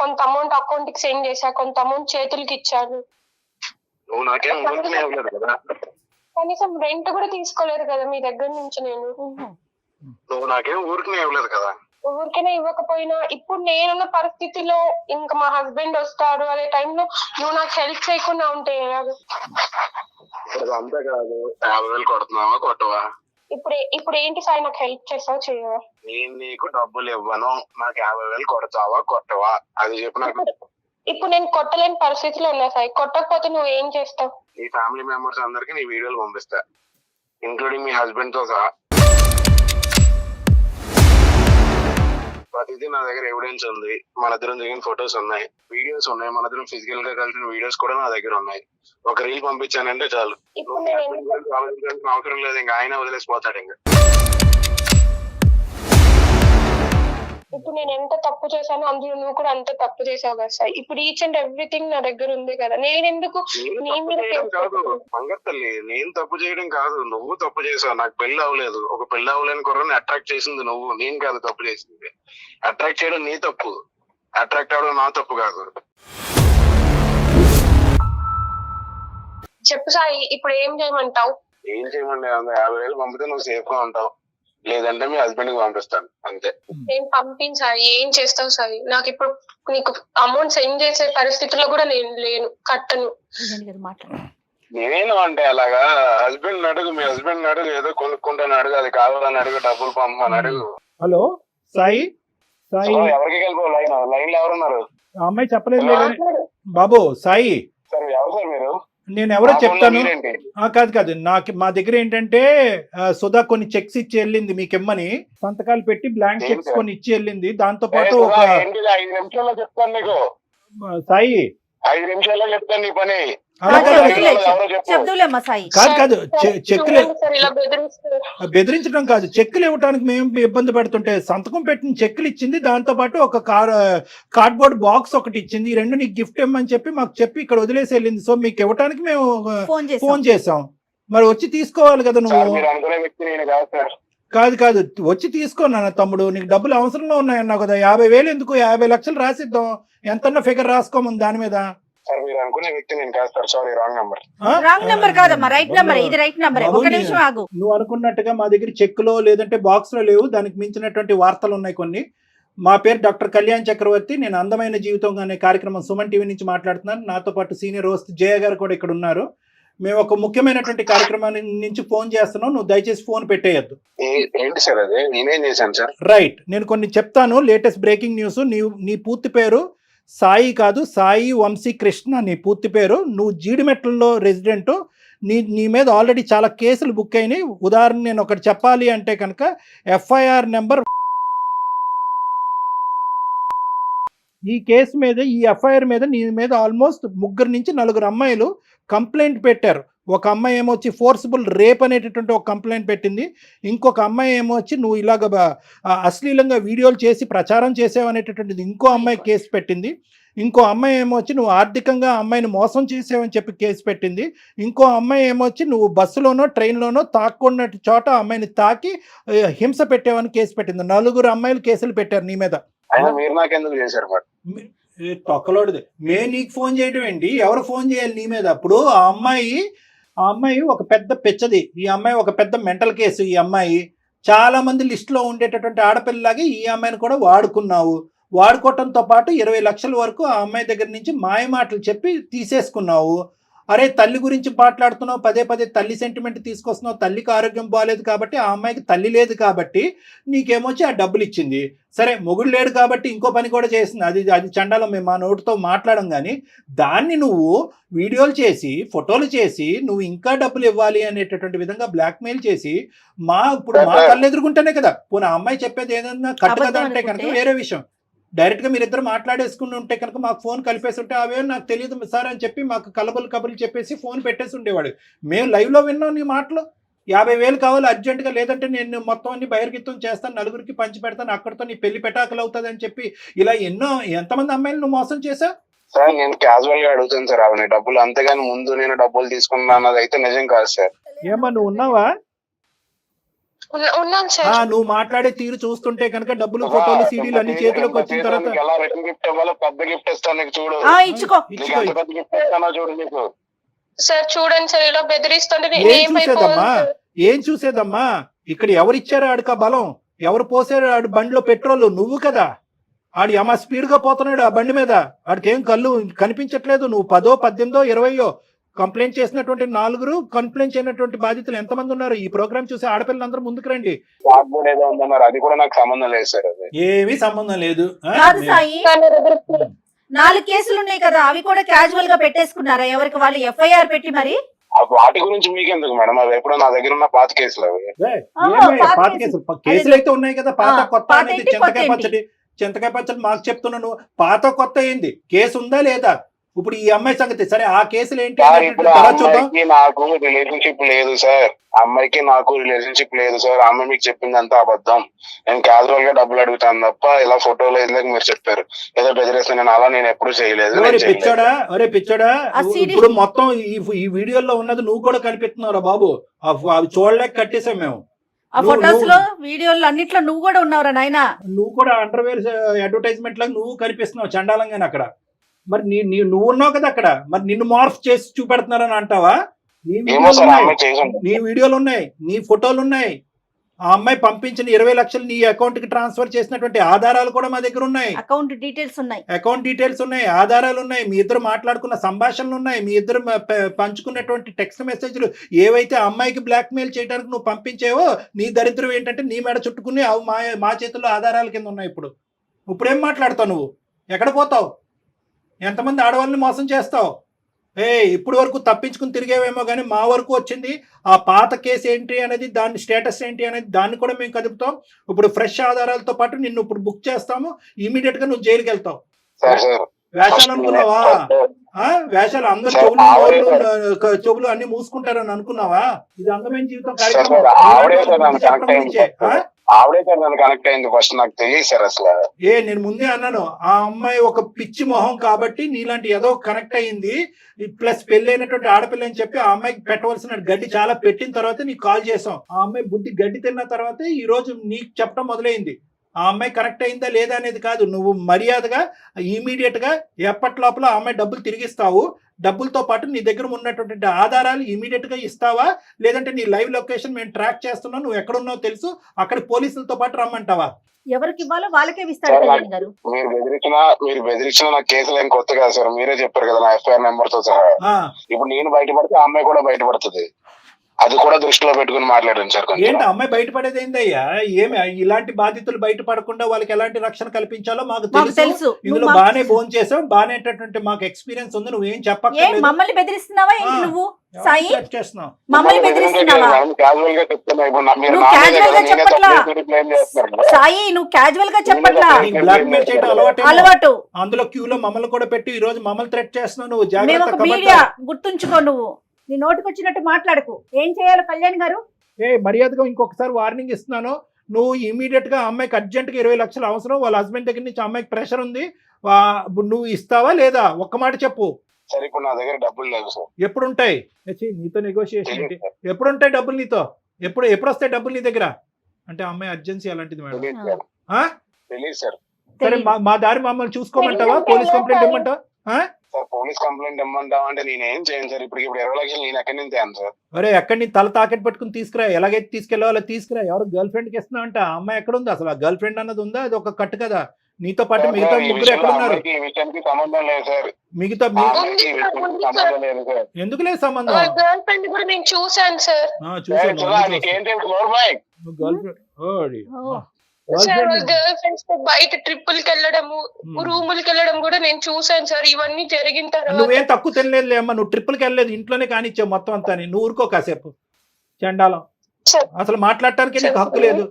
కొంత అమౌంట్ అకౌంట్ కి సెండ్ చేశా, కొంత అమౌంట్ చేతులకి ఇచ్చాను. నువ్వు నాకేం ఇవ్వలేదు కదా, కనీసం రెంట్ కూడా తీసుకోలేదు కదా మీ దగ్గర నుంచి. నువ్వు నాకేం ఊరికి ఇవ్వలేదు కదా. ఊరికనే ఇవ్వకపోయినా ఇప్పుడు నేనున్న పరిస్థితిలో ఇంకా మా హస్బెండ్ వస్తాడు అనే టైంలో నువ్వు నాకు హెల్ప్ చేయకుండా ఉంటే ఎలాగ? అంతే కాదు, 50,000 కొడుతున్నావా కొట్టవా? ఇప్పుడు ఏంటి సాయి, నాకు హెల్ప్ చేస్తావు చేయవా? నేను నీకు డబ్బులు ఇవ్వను, నాకు 50,000 కొడతావా కొట్టవా అది చెప్పు నాకు. ఇప్పుడు నేను కొట్టలేని పరిస్థితిలో ఉన్నా సాయి, కొట్టకపోతే నువ్వు ఏం చేస్తావు? నీ ఫ్యామిలీ మెంబర్స్ అందరికి నీ వీడియోలు పంపిస్తా, ఇంక్లూడింగ్ మీ హస్బెండ్ తో సహా. ప్రతిదీ నా దగ్గర ఎవిడెన్స్ ఉంది, మన ఇద్దరం దిగిన ఫొటోస్ ఉన్నాయి, వీడియోస్ ఉన్నాయి, మన ఇద్దరం ఫిజికల్ గా కలిసిన వీడియోస్ కూడా నా దగ్గర ఉన్నాయి. ఒక రీల్ పంపించానంటే చాలు, ఆలోచించాల్సిన అవసరం లేదు, ఇంకా ఆయన వదిలేసిపోతాడు. ఇంకా ఇప్పుడు నేను ఎంత తప్పు చేశానో అందులో నువ్వు కూడా అంత తప్పు చేసావు కదా సార్. ఇప్పుడు ఈచ్ అండ్ ఎవ్రీథింగ్ నా దగ్గర ఉంది కదా, నేను ఎందుకు మంగత్తల్లి నేను తప్పు చేయడం కాదు, నువ్వు తప్పు చేసావు. నాకు పెళ్లి అవ్వలేదు, ఒక పెళ్లి అవ్వలేని కుర్రని అట్రాక్ట్ చేసింది నువ్వు, నేను కాదు తప్పు చేసింది. అట్రాక్ట్ చేయడం నీ తప్పు, అట్రాక్ట్ అవ్వడం నా తప్పు కాదు. చెప్పు సాయి, ఇప్పుడు ఏం చేయమంటావు? ఏం చేయమండి, 50,000 పంపితే నువ్వు సేఫ్ గా ఉంటావు, లేదంటే మీ హస్బెండ్ కి పంపిస్తాను అంతే. నేను పంపించాయి, ఏం చేస్తావు సాయి? నాకు ఇప్పుడు నీకు అమౌంట్ సెండ్ చేసే పరిస్థితిలో కూడా నేను లేను, కట్టను. నేను అంటే అలాగా హస్బెండ్ అడుగు, మీ హస్బెండ్ అడుగు, ఏదో కొనుక్కుంటాను అడుగు, అది కావాలని అడుగు, డబ్బులు పంపమని అడుగు. హలో సాయి, సాయి ఎవరికి వెళ్ళిపో, లైన్ లో ఎవరున్నారు? ఆ అమ్మాయి చెప్పలేదు బాబు. సాయి సార్ ఎవరు సార్ మీరు? నేను ఎవరో చెప్తాను. కాదు నాకు మా దగ్గర ఏంటంటే సుధా కొన్ని చెక్స్ ఇచ్చి వెళ్ళింది, మీకు ఇమ్మని సంతకాలు పెట్టి బ్లాంక్ చెక్స్ కొన్ని ఇచ్చి వెళ్ళింది. దాంతో పాటు ఒక 5 నిమిషాల్లో చెప్తాను నీకు. సాయి 5 నిమిషాల్లో చెప్తాను నీ పని. కాదు చెక్కులు బెదిరించడం కాదు, చెక్కులు ఇవ్వడానికి మేము ఇబ్బంది పడుతుంటే సంతకం పెట్టిన చెక్కులు ఇచ్చింది, దాంతో పాటు ఒక కార్డ్బోర్డ్ బాక్స్ ఒకటి ఇచ్చింది. ఈ రెండు నీకు గిఫ్ట్ ఇవ్వమని చెప్పి మాకు చెప్పి ఇక్కడ వదిలేసి వెళ్ళింది. సో మీకు ఇవ్వడానికి మేము ఫోన్ చేసాం, మరి వచ్చి తీసుకోవాలి కదా నువ్వు. కాదు వచ్చి తీసుకోనా తమ్ముడు, నీకు డబ్బులు అవసరంలో ఉన్నాయన్నావు కదా. 50,000 ఎందుకు, 50 లక్షలు రాసిద్దాం, ఎంతన్నా ఫిగర్ రాసుకోమని దాని మీద. మీరు అనుకునే వ్యక్తి నేను కాదు sir, sorry wrong number. Wrong number కాదమ్మా, రైట్ నంబర్, ఇది రైట్ నంబర్. ఒక నిమిషం ఆగు. నువ్వు అనుకున్నట్టుగా మా దగ్గర చెక్కులో లేదంటే బాక్స్ లో లేవు, దానికి మించినటువంటి వార్తలు ఉన్నాయి కొన్ని. మా పేరు డాక్టర్ కళ్యాణ్ చక్రవర్తి, నేను అందమైన జీవితం అనే కార్యక్రమం సుమన్ టీవీ నుంచి మాట్లాడుతున్నాను. నాతో పాటు సీనియర్ హోస్ట్ జయ గారు కూడా ఇక్కడ ఉన్నారు. మేము ఒక ముఖ్యమైనటువంటి కార్యక్రమాన్ని నుంచి ఫోన్ చేస్తున్నాం, నువ్వు దయచేసి ఫోన్ పెట్టేయద్దు. ఏంటి సార్ అది, నేనేం చేశాను సార్? రైట్, నేను కొన్ని చెప్తాను, లేటెస్ట్ బ్రేకింగ్ న్యూస్. నీ పూర్తి పేరు సాయి కాదు, సాయి వంశీ కృష్ణ నీ పూర్తి పేరు. నువ్వు జీడిమెట్లలో రెసిడెంట్. నీ మీద ఆల్రెడీ చాలా కేసులు బుక్ అయినాయి. ఉదాహరణ నేను ఒకటి చెప్పాలి అంటే కనుక ఎఫ్ఐఆర్ నెంబర్, ఈ కేసు మీద, ఈ ఎఫ్ఐఆర్ మీద నీ మీద ఆల్మోస్ట్ 3 నుంచి 4 అమ్మాయిలు కంప్లైంట్ పెట్టారు. ఒక అమ్మాయి ఏమొచ్చి ఫోర్సిబుల్ రేప్ అనేటటువంటి ఒక కంప్లైంట్ పెట్టింది. ఇంకొక అమ్మాయి ఏమొచ్చి నువ్వు ఇలాగ అశ్లీలంగా వీడియోలు చేసి ప్రచారం చేసావనేటటువంటిది ఇంకో అమ్మాయి కేసు పెట్టింది. ఇంకో అమ్మాయి ఏమొచ్చి నువ్వు ఆర్థికంగా అమ్మాయిని మోసం చేసావని చెప్పి కేసు పెట్టింది. ఇంకో అమ్మాయి ఏమొచ్చి నువ్వు బస్సులోనో ట్రైన్లోనో తాక్కున్న చోట అమ్మాయిని తాకి హింస పెట్టావని కేసు పెట్టింది. 4 అమ్మాయిలు కేసులు పెట్టారు నీ మీద. మీరు నాకెందుకు చేశారు? తొక్కలోడిది నీకు ఫోన్ చేయడం ఏంటి, ఎవరు ఫోన్ చేయాలి నీ మీద? అప్పుడు ఆ అమ్మాయి ఒక పెద్ద పిచ్చది, ఈ అమ్మాయి ఒక పెద్ద మెంటల్ కేసు. ఈ అమ్మాయి చాలా మంది లిస్టులో ఉండేటటువంటి ఆడపిల్లలాగే ఈ అమ్మాయిని కూడా వాడుకున్నావు. వాడుకోవటంతో పాటు 20 లక్షల వరకు ఆ అమ్మాయి దగ్గర నుంచి మాయ మాటలు చెప్పి తీసేసుకున్నావు. అరే తల్లి గురించి మాట్లాడుతున్నావు, పదే తల్లి సెంటిమెంట్ తీసుకొస్తున్నావు. తల్లికి ఆరోగ్యం బాగాలేదు కాబట్టి, ఆ అమ్మాయికి తల్లి లేదు కాబట్టి నీకేమొచ్చి ఆ డబ్బులు ఇచ్చింది. సరే మొగుడు లేడు కాబట్టి ఇంకో పని కూడా చేసింది, అది చండాలం, మేము మా నోటితో మాట్లాడం. కానీ దాన్ని నువ్వు వీడియోలు చేసి ఫోటోలు చేసి నువ్వు ఇంకా డబ్బులు ఇవ్వాలి అనేటటువంటి విధంగా బ్లాక్మెయిల్ చేసి ఇప్పుడు మా కళ్ళు ఎదుర్కొంటేనే కదా. పోనీ ఆ అమ్మాయి చెప్పేది ఏదన్నా కట్టు కదా అంటే కనుక వేరే విషయం. డైరెక్ట్గా మీరిద్దరు మాట్లాడేసుకుని ఉంటే కనుక మాకు ఫోన్ కలిపేసి ఉంటే అవే నాకు తెలియదు సార్ అని చెప్పి మాకు కబుర్లు చెప్పేసి ఫోన్ పెట్టేసి ఉండేవాడు. మేము లైవ్లో విన్నాం నీ మాటలు. 50,000 కావాలి అర్జెంటుగా, లేదంటే నేను మొత్తం అన్ని బహిర్గతం చేస్తాను, 4కి పంచి పెడతాను, అక్కడితో నీ పెళ్లి పెటాకులు అవుతుంది అని చెప్పి ఇలా ఎంతమంది అమ్మాయిలు నువ్వు మోసం చేశావు? సార్ నేను క్యాజువల్ గా అడుగుతాను సార్ అవన్నీ డబ్బులు, అంతేగాని ముందు నేను డబ్బులు తీసుకున్నా అన్నది అయితే నిజం కాదు సార్. ఏమా నువ్వు ఉన్నావా? ఉన్నాను సార్. నువ్వు మాట్లాడే తీరు చూస్తుంటే కనుక డబ్బులు ఫోటోలు సీడీలు అన్ని చేతిలోకి వచ్చిన తర్వాత ఎలా రిటర్న్ గిఫ్ట్ ఇవ్వాలో పెద్ద గిఫ్ట్ ఇస్తాను నీకు, చూడు. ఇచ్చుకో పెద్ద గిఫ్ట్ ఇస్తానో చూడు నీకు. సార్ చూడండి సార్, ఇలా బెదిరిస్తుంటే ఏం చూసేదమ్మా ఇక్కడ ఎవరిచ్చారో ఆడిక బలం? ఎవరు పోసారు ఆడి బండిలో పెట్రోల్? నువ్వు కదా. ఆడు యమ స్పీడ్ గా పోతున్నాడు ఆ బండి మీద, ఆడికి ఏం కళ్ళు కనిపించట్లేదు. నువ్వు 10, 18, 20 కంప్లైంట్ చేసినటువంటి 4 కంప్లైంట్ చేయనటువంటి బాధితులు ఎంతమంది ఉన్నారు? ఈ ప్రోగ్రామ్ చూసి ఆడపిల్లలందరూ ముందుకు రండి. అది కూడా నాకు సంబంధం లేదు సార్. అది ఏమీ సంబంధం లేదు. కాదు సాయి, 4 కేసులు ఉన్నాయి కదా, అవి కూడా క్యాజువల్ గా పెట్టేసుకున్నారా? ఎవరికి వాళ్ళు ఎఫ్ఐఆర్ పెట్టి మరి? వాటి గురించి మీకెందుకు మేడం? అవి ఎప్పుడో నా దగ్గర ఉన్న పాత కేసులు అవి. పాత కేసులు అయితే ఉన్నాయి కదా. పాత కొత్త అనేది చింతకాయ పచ్చడి మాకు చెప్తున్నాను. పాత కొత్త ఏంది? కేసు ఉందా లేదా? ఇప్పుడు ఈ అమ్మాయి సంగతి సరే, ఆ కేసులు ఏంటి? నాకు రిలేషన్షిప్ లేదు సార్. అమ్మాయికి నాకు రిలేషన్షిప్ లేదు సార్. అమ్మాయి మీకు చెప్పింది అంతా అబద్ధం. నేను క్యాజువల్ గా డబ్బులు అడుగుతాను తప్ప ఇలా ఫోటోలు ఎందుకు మీరు చెప్పారు ఏదో బెదిరేస్తాను, నేను అలా నేను ఎప్పుడు చేయలేదు. పిచ్చోడా, ఇప్పుడు మొత్తం ఈ వీడియోలో ఉన్నది నువ్వు కూడా కనిపిస్తున్నావురా బాబు. అవి చూడలేక కట్టేసాం మేము. ఆ ఫొటోస్ లో వీడియోలో అన్నిట్లో నువ్వు కూడా ఉన్నావురా నాయనా. నువ్వు కూడా అండర్వేర్ అడ్వర్టైజ్మెంట్ లాగా నువ్వు కనిపిస్తున్నావు చండాలంగానే అక్కడ. మరి నువ్వు ఉన్నావు కదా అక్కడ, మరి నిన్ను మార్ఫ్ చేసి చూపెడుతున్నారని అంటావా? నీ వీడియోలు ఉన్నాయి, నీ ఫోటోలు ఉన్నాయి. ఆ అమ్మాయి పంపించిన 20 లక్షలు నీ అకౌంట్ కి ట్రాన్స్ఫర్ చేసినటువంటి ఆధారాలు కూడా మా దగ్గర ఉన్నాయి. అకౌంట్ డీటెయిల్స్ ఉన్నాయి, ఆధారాలు ఉన్నాయి. మీ ఇద్దరు మాట్లాడుకున్న సంభాషణలు ఉన్నాయి. మీ ఇద్దరు పంచుకున్నటువంటి టెక్స్ట్ మెసేజ్లు ఏవైతే అమ్మాయికి బ్లాక్ మెయిల్ చేయడానికి నువ్వు పంపించేవో, నీ దరిద్రం ఏంటంటే నీ మెడ చుట్టుకుని అవి మా చేతుల్లో ఆధారాల కింద ఉన్నాయి. ఇప్పుడేం మాట్లాడతావు నువ్వు? ఎక్కడ పోతావు? ఎంతమంది ఆడవాళ్ళని మోసం చేస్తావు? ఇప్పుడు వరకు తప్పించుకుని తిరిగేవేమో కానీ మా వరకు వచ్చింది ఆ పాత కేసు ఏంటి అనేది, దాని స్టేటస్ ఏంటి అనేది దాన్ని కూడా మేము కదుపుతాం. ఇప్పుడు ఫ్రెష్ ఆధారాలతో పాటు నిన్ను ఇప్పుడు బుక్ చేస్తాము. ఇమీడియట్ గా నువ్వు జైలుకి వెళ్తావు. వేషాలు అనుకున్నావా? వేషాలు అందరు చెవులు అన్ని మూసుకుంటారని అనుకున్నావా? ఇది అందమైన జీవితం నేను ముందే అన్నాను, ఆ అమ్మాయి ఒక పిచ్చి మొహం కాబట్టి నీలాంటి ఏదో కనెక్ట్ అయ్యింది. ప్లస్ పెళ్ళైనటువంటి ఆడపిల్ల అని చెప్పి ఆ అమ్మాయికి పెట్టవలసిన గడ్డి చాలా పెట్టిన తర్వాత నీకు కాల్ చేసాం. ఆ అమ్మాయి బుద్ధి గడ్డి తిన్న తర్వాత ఈ రోజు నీకు చెప్పడం మొదలైంది. ఆ అమ్మాయి కరెక్ట్ అయిందా లేదా అనేది కాదు, నువ్వు మర్యాదగా ఇమీడియట్ గా ఎప్పటి లోపల ఆ అమ్మాయి డబ్బులు తిరిగిస్తావు. డబ్బులతో పాటు నీ దగ్గర ఉన్నటువంటి ఆధారాలు ఇమీడియట్ గా ఇస్తావా, లేదంటే నీ లైవ్ లొకేషన్ మేము ట్రాక్ చేస్తున్నావు, నువ్వు ఎక్కడున్నావు తెలుసు, అక్కడ పోలీసులతో పాటు రమ్మంటావా? ఎవరికి ఇవ్వాలో వాళ్ళకే ఇస్తాడు. మీరు బెదిరించిన నా కేసులు ఏం కొత్త కాదు సార్. మీరే చెప్పారు కదా నా ఎఫ్ఐఆర్ నెంబర్ తో సహా. ఇప్పుడు నేను బయటపడితే ఆ అమ్మాయి కూడా బయటపడుతుంది. అది కూడా దృష్టిలో పెట్టుకుని మాట్లాడండి సార్. ఏంటి అమ్మాయి బయటపడేది ఏందయ్యా? ఏమి ఇలాంటి బాధితులు బయటపడకుండా వాళ్ళకి ఎలాంటి రక్షణ కల్పించాలో మాకు తెలుసు. ఇందులో బానే ఫోన్ చేసాం, బానేటటువంటి మాకు ఎక్స్పీరియన్స్ ఉంది. నువ్వేం చెప్పక్కర్లేదు. మమ్మల్ని బెదిరిస్తున్నావా నువ్వు సాయి? మమ్మల్ని బెదిరిస్తున్నావా? సాయి నువ్వు క్యాజువల్ గా చెప్పట్లా, బ్లాక్ మెయిల్ చేయడం అలవాటు. అందులో క్యూలో మమ్మల్ని కూడా పెట్టి ఈ రోజు మమ్మల్ని థ్రెట్ చేస్తున్నావు. నువ్వు జాగ్రత్త గుర్తుంచుకో. నువ్వు నీ నోటికి వచ్చినట్టు మాట్లాడకు. ఏం చేయాలి కళ్యాణ్ గారు? మర్యాదగా ఇంకొకసారి వార్నింగ్ ఇస్తున్నాను. నువ్వు ఇమీడియట్ గా అమ్మాయికి అర్జెంట్ గా 20 లక్షలు అవసరం. వాళ్ళ హస్బెండ్ దగ్గర నుంచి అమ్మాయికి ప్రెషర్ ఉంది. నువ్వు ఇస్తావా లేదా? ఒక్క మాట చెప్పు. సరే ఇప్పుడు నా దగ్గర డబ్బులు లేవు సార్. ఎప్పుడుంటాయి? నీతో నెగోషియేషన్ ఏంటి? ఎప్పుడుంటాయి డబ్బులు నీతో? ఎప్పుడు వస్తాయి డబ్బులు నీ దగ్గర? అంటే అమ్మాయి అర్జెన్సీ అలాంటిది మేడం. సరే మా దారి మమ్మల్ని చూసుకోమంటావా? పోలీస్ కంప్లైంట్ ఇవ్వమంటావా? సార్ పోలీస్ కంప్లైంట్ ఇమ్మంటావా అంటే నేనేం చేయను సార్. ఇప్పుడు 20 లక్షలు నేను ఎక్కడి నుంచి తేను సార్? అరే ఎక్కడి నుంచి తల తాకెట్ పట్టుకుని తీసుకురా. ఎలాగైతే తీసుకెళ్ళాలో తీసుకురా. ఎవరు గర్ల్ ఫ్రెండ్ కి ఇస్తున్నా అంట? ఆ అమ్మాయి ఎక్కడ ఉంది అసలు? ఆ గర్ల్ ఫ్రెండ్ అన్నది ఉందా? అది ఒక కట్టు కదా. నీతో పాటు మిగతా ముగ్గురు ఎక్కడ ఉన్నారు? సంబంధం లేదు సార్. మిగతా ఎందుకు లేదు సంబంధం? గర్ల్ ఫ్రెండ్ కూడా నేను చూసాను సార్. గర్ల్ ఫ్రెండ్స్ తో బయట ట్రిప్పులకి వెళ్ళడము, రూములకి వెళ్ళడం కూడా నేను చూసాను సార్. ఇవన్నీ జరిగిన తర్వాత నువ్వేం తక్కువ తినలేదు అమ్మా. నువ్వు ట్రిప్పులకి వెళ్ళలేదు, ఇంట్లోనే కానిచ్చావు మొత్తం అంతా. నువ్వు ఊరుకో కాసేపు. చండాలం. అసలు మాట్లాడటానికి నీకు హక్కు లేదు.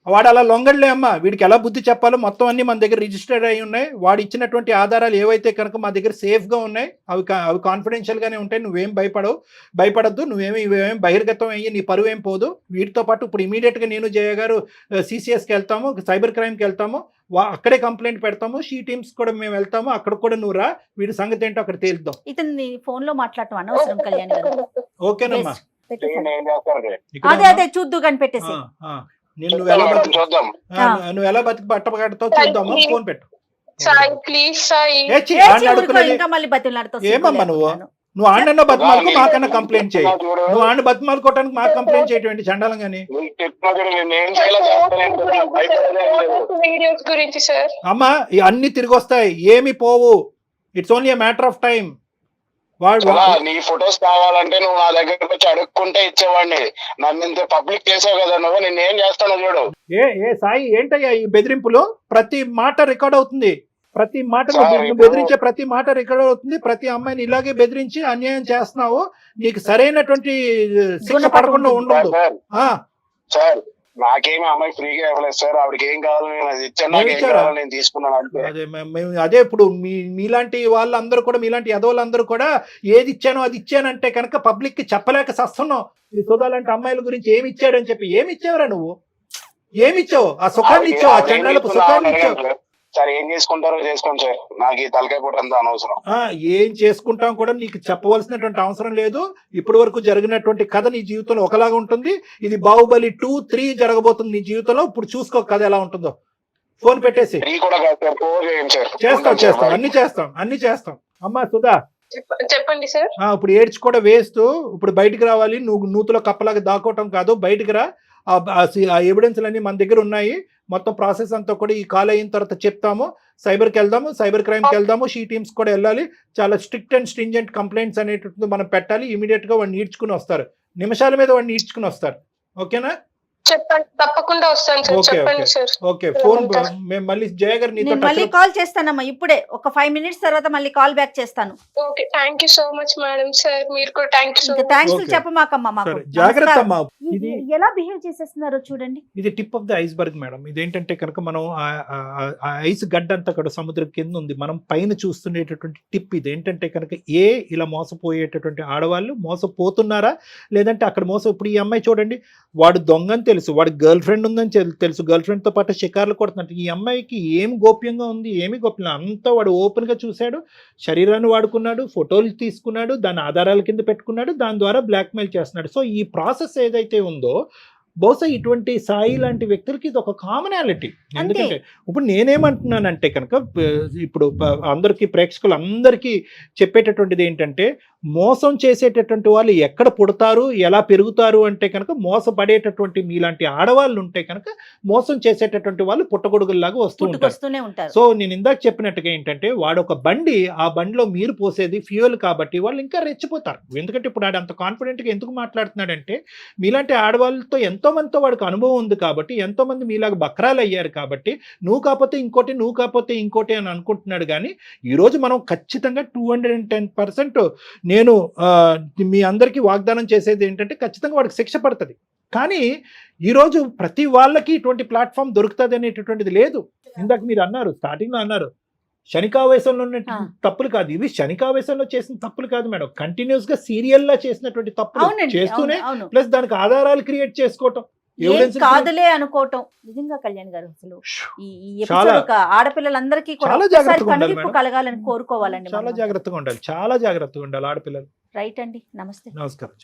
వాడు అలా లొంగడలే అమ్మా. వీడికి ఎలా బుద్ధి చెప్పాలో మొత్తం అన్ని మన దగ్గర రిజిస్టర్డ్ అయి ఉన్నాయి. వాడు ఇచ్చినటువంటి ఆధారాలు ఏవైతే కనుక మా దగ్గర సేఫ్ గా ఉన్నాయి, అవి కాన్ఫిడెన్షియల్ గానే ఉంటాయి. నువ్వేం భయపడద్దు. ఇవేం బహిర్గతం అయ్యి నీ పరువు ఏం పోదు. వీటితో పాటు ఇప్పుడు ఇమీడియట్ గా నేను జయ గారు CCS కి వెళ్తాము, సైబర్ క్రైమ్ కి వెళ్తాము. అక్కడే కంప్లైంట్ పెడతాము. షీ టీమ్స్ కూడా మేము వెళ్తాము. అక్కడ కూడా నువ్వు రా. వీడి సంగతి ఏంటో అక్కడ తేలుద్దాం. ఇతన్ని ఫోన్ లో మాట్లాడటం అనవసరం కళ్యాణ్ గారు. ఓకేనమ్మా. అదే చూద్దు కానీ పెట్టేసి. నువ్వు ఎలా బతికి పట్టబడతావు చూద్దామా. ఫోన్ పెట్టు. ప్లీజ్ సాయి. ఏమమ్మా నువ్వు ఆడన్న బతిమాలకు మాకన్నా కంప్లైంట్ చేయి. నువ్వు ఆడిన బతిమాలుకోవటానికి మాకు కంప్లైంట్ చేయటువంటి చండాలం కానీ. వీడియోస్ గురించి సార్ అమ్మా అన్ని తిరిగి వస్తాయి, ఏమి పోవు. It's only a matter of time. వాడు నీ ఫొటోస్ కావాలంటే నువ్వు నా దగ్గరకు వచ్చి అడుక్కుంటే ఇచ్చేవాడిని. నన్ను ఇంత పబ్లిక్ చేసావు కదా నువ్వు, నేను ఏం చేస్తాను చూడు. ఏ సాయి ఏంటయ్యా ఈ బెదిరింపులు? ప్రతి మాట రికార్డ్ అవుతుంది, ప్రతి మాట నువ్వు బెదిరించే ప్రతి మాట రికార్డ్ అవుతుంది. ప్రతి అమ్మాయిని ఇలాగే బెదిరించి అన్యాయం చేస్తున్నావు, నీకు సరైనటువంటి శిక్ష పడకుండా ఉండదు. సార్ నాకేమి అమ్మాయి ఫ్రీగా ఇవ్వలేదు సార్, ఆవిడకి ఏం కావాలి నేను అది ఇచ్చాను, నాకు ఏం కావాలి నేను తీసుకున్నాను అంటే. అదే ఇప్పుడు మీలాంటి వాళ్ళందరూ కూడా, మీలాంటి యదవులందరూ కూడా ఏది ఇచ్చానో అది ఇచ్చానంటే కనుక పబ్లిక్ కి చెప్పలేక సస్తున్నావు. ఈ సుధాలాంటి అమ్మాయిల గురించి ఏమి ఇచ్చాడని చెప్పి. ఏమి ఇచ్చావురా నువ్వు? ఏమి ఇచ్చావు? ఆ సుఖాన్ని ఇచ్చావు, ఆ చండాలపు సుఖాన్ని ఇచ్చావు. సార్ ఏం చేసుకుంటారో చేసుకోండి సార్, నాకు ఈ తలకాయ పూట అంతా అనవసరం. ఏం చేసుకుంటాం కూడా నీకు చెప్పవలసినటువంటి అవసరం లేదు. ఇప్పటి వరకు జరిగినటువంటి కథ నీ జీవితంలో ఒకలాగా ఉంటుంది. ఇది బాహుబలి 2, 3 జరగబోతుంది నీ జీవితంలో. ఇప్పుడు చూసుకో కథ ఎలా ఉంటుందో. ఫోన్ పెట్టేసి చేస్తాం, అన్ని చేస్తాం. అమ్మా సుధా చెప్పండి సార్. ఇప్పుడు ఏడ్చి కూడా వేస్తూ ఇప్పుడు బయటికి రావాలి. నువ్వు నూతులో కప్పలాగా దాక్కోవటం కాదు, బయటికి రా. ఆ ఎవిడెన్స్లు అన్ని మన దగ్గర ఉన్నాయి. మొత్తం ప్రాసెస్ అంతా కూడా ఈ కాల్ అయిన తర్వాత చెప్తాము. సైబర్కి వెళ్దాము, సైబర్ క్రైమ్కి వెళ్దాము, షీ టీమ్స్ కూడా వెళ్ళాలి. చాలా స్ట్రిక్ట్ అండ్ స్ట్రింజెంట్ కంప్లైంట్స్ అనేటువంటిది మనం పెట్టాలి. ఇమీడియట్ గా వాడిని ఈడ్చుకుని వస్తారు, నిమిషాల మీద వాడిని ఈడ్చుకుని వస్తారు. ఓకేనా? చెప్పండి, తప్పకుండా వస్తాను సార్. చెప్పండి సార్. ఓకే, ఫోన్ మేము మళ్ళీ జయ గారు నీతో మళ్ళీ కాల్ చేస్తానమ్మా. ఇప్పుడే ఒక 5 minutes తర్వాత మళ్ళీ కాల్ బ్యాక్ చేస్తాను. Okay, thank you so much madam. Sir మీరు కూడా థ్యాంక్ యూ. థ్యాంక్స్ చెప్పమాకమ్మా మాకు. జాగ్రత్త అమ్మా. ఇది ఎలా బిహేవ్ చేసేస్తున్నారో చూడండి. ఇది tip of the iceberg madam. ఇదేంటంటే కనుక మనం ఐస్ గడ్డ అంతా కూడా సముద్రం కింద ఉంది, మనం పైన చూస్తుండేటటువంటి టిప్. ఇది ఏంటంటే కనుక ఇలా మోసపోయేటటువంటి ఆడవాళ్ళు మోసపోతున్నారా లేదంటే అక్కడ మోసం. ఇప్పుడు ఈ అమ్మాయి చూడండి, వాడు దొంగని తెలుసు, వాడి గర్ల్ ఫ్రెండ్ ఉందని తెలుసు, గర్ల్ ఫ్రెండ్ తో పాటు షికార్లు కొడుతున్నట్టు. ఈ అమ్మాయికి ఏం గోప్యంగా ఉంది, ఏమి గోప్యం అంతా వాడు ఓపెన్ గా చూశాడు, శరీరాన్ని వాడుకున్నాడు, ఫోటోలు తీసుకున్నాడు, దాని ఆధారాల కింద పెట్టుకున్నాడు, దాని ద్వారా బ్లాక్మెయిల్ చేస్తున్నాడు. సో ఈ ప్రాసెస్ ఏదైతే ఉందో బహుశా ఇటువంటి సాయి లాంటి వ్యక్తులకి ఇది ఒక కామనాలిటీ. ఎందుకంటే ఇప్పుడు నేనేమంటున్నానంటే కనుక ఇప్పుడు అందరికీ ప్రేక్షకులందరికీ చెప్పేటటువంటిది ఏంటంటే, మోసం చేసేటటువంటి వాళ్ళు ఎక్కడ పుడతారు, ఎలా పెరుగుతారు అంటే కనుక మోసపడేటటువంటి మీలాంటి ఆడవాళ్ళు ఉంటే కనుక మోసం చేసేటటువంటి వాళ్ళు పుట్టగొడుగుల్లాగా వస్తూనే ఉంటారు. సో నేను ఇందాక చెప్పినట్టుగా ఏంటంటే, వాడు ఒక బండి, ఆ బండిలో మీరు పోసేది ఫ్యూయల్ కాబట్టి వాళ్ళు ఇంకా రెచ్చిపోతారు. ఎందుకంటే ఇప్పుడు వాడు అంత కాన్ఫిడెంట్గా ఎందుకు మాట్లాడుతున్నాడంటే, మీలాంటి ఆడవాళ్ళతో ఎంతో మందితో వాడికి అనుభవం ఉంది కాబట్టి, ఎంతో మంది మీలాగా బక్రాలు అయ్యారు కాబట్టి, నువ్వు కాకపోతే ఇంకోటి, నువ్వు కాకపోతే ఇంకోటి అని అనుకుంటున్నాడు. కానీ ఈరోజు మనం ఖచ్చితంగా 210% నేను మీ అందరికీ వాగ్దానం చేసేది ఏంటంటే, ఖచ్చితంగా వాడికి శిక్ష పడుతుంది. కానీ ఈరోజు ప్రతి వాళ్ళకి ఇటువంటి ప్లాట్ఫామ్ దొరుకుతుంది అనేటటువంటిది లేదు. ఇందాక మీరు అన్నారు, స్టార్టింగ్లో అన్నారు, శనికావేశంలో ఉన్న తప్పులు కాదు ఇవి. శనికావేశంలో చేసిన తప్పులు కాదు మేడం, కంటిన్యూస్ గా సీరియల్ లా చేసినటువంటి తప్పులు చేస్తూనే ప్లస్ దానికి ఆధారాలు క్రియేట్ చేసుకోవటం, కాదులే అనుకోవటం. నిజంగా కళ్యాణ్ గారు అసలు ఈ ఎపిసోడ్ ఆడపిల్లలందరికీ కలగాలని కోరుకోవాలండి. చాలా జాగ్రత్తగా ఉండాలి, చాలా జాగ్రత్తగా ఉండాలి ఆడపిల్లలు. రైట్ అండి, నమస్తే. నమస్కారం.